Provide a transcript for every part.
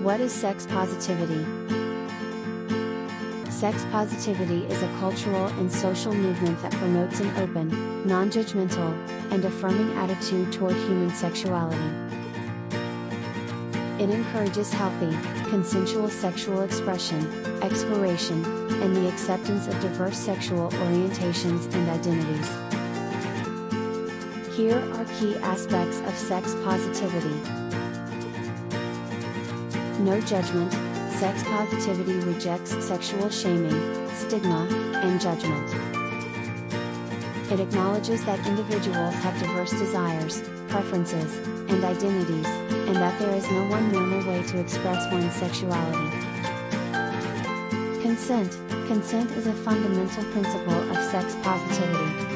What is sex positivity? Sex positivity is a cultural and social movement that promotes an open, non-judgmental, and affirming attitude toward human sexuality. It encourages healthy, consensual sexual expression, exploration, and the acceptance of diverse sexual orientations and identities. Here are key aspects of sex positivity. No judgment. Sex positivity rejects sexual shaming, stigma, and judgment. It acknowledges that individuals have diverse desires, preferences, and identities, and that there is no one normal way to express one's sexuality. Consent. Consent is a fundamental principle of sex positivity.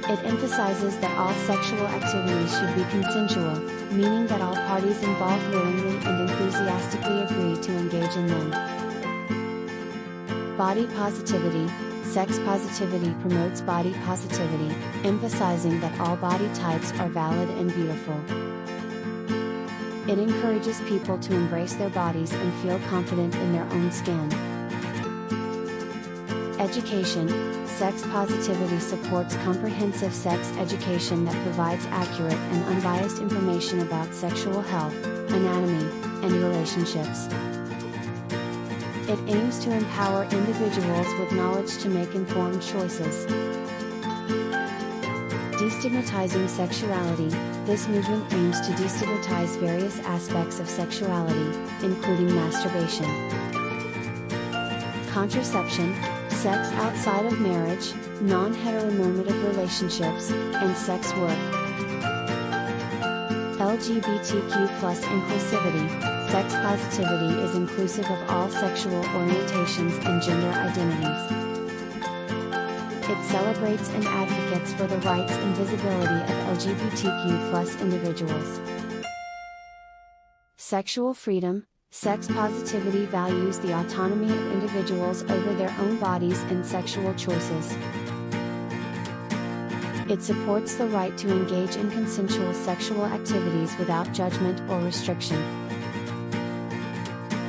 It emphasizes that all sexual activities should be consensual, meaning that all parties involved willingly and enthusiastically agree to engage in them. Body positivity. Sex positivity promotes body positivity, emphasizing that all body types are valid and beautiful. It encourages people to embrace their bodies and feel confident in their own skin. Education. Sex positivity supports comprehensive sex education that provides accurate and unbiased information about sexual health, anatomy, and relationships. It aims to empower individuals with knowledge to make informed choices. Destigmatizing sexuality. This movement aims to destigmatize various aspects of sexuality, including masturbation. Contraception. Sex outside of marriage, non-heteronormative relationships, and sex work. LGBTQ+ inclusivity. Sex positivity is inclusive of all sexual orientations and gender identities. It celebrates and advocates for the rights and visibility of LGBTQ+ individuals. Sexual freedom. Sex positivity values the autonomy of individuals over their own bodies and sexual choices. It supports the right to engage in consensual sexual activities without judgment or restriction.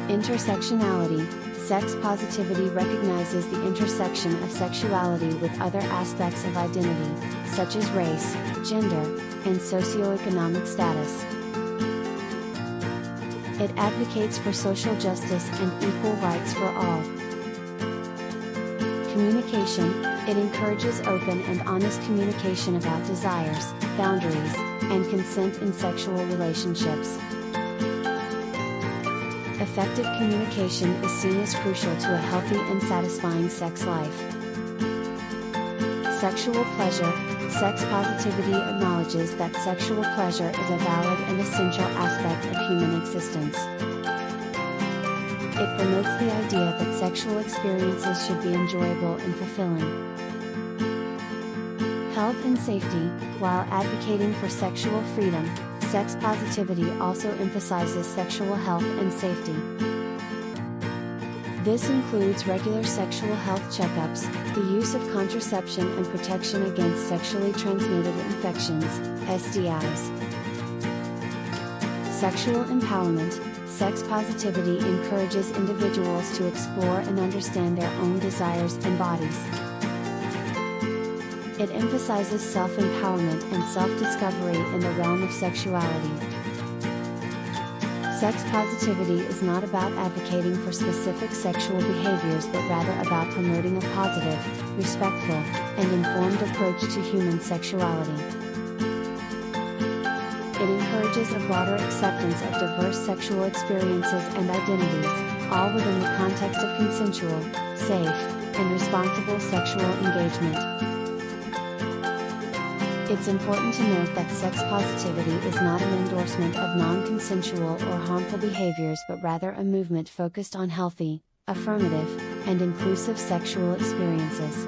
Intersectionality. Sex positivity recognizes the intersection of sexuality with other aspects of identity, such as race, gender, and socioeconomic status. It advocates for social justice and equal rights for all. Communication. It encourages open and honest communication about desires, boundaries, and consent in sexual relationships. Effective communication is seen as crucial to a healthy and satisfying sex life. Sexual pleasure. Sex positivity acknowledges that sexual pleasure is a valid and essential aspect of human existence. It promotes the idea that sexual experiences should be enjoyable and fulfilling. Health and safety. While advocating for sexual freedom, sex positivity also emphasizes sexual health and safety. This includes regular sexual health checkups, the use of contraception and protection against sexually transmitted infections, STIs. Sexual empowerment. Sex positivity encourages individuals to explore and understand their own desires and bodies. It emphasizes self-empowerment and self-discovery in the realm of sexuality. Sex positivity is not about advocating for specific sexual behaviors but rather about promoting a positive, respectful, and informed approach to human sexuality. It encourages a broader acceptance of diverse sexual experiences and identities, all within the context of consensual, safe, and responsible sexual engagement. It's important to note that sex positivity is not an endorsement of non-consensual or harmful behaviors but rather a movement focused on healthy, affirmative, and inclusive sexual experiences.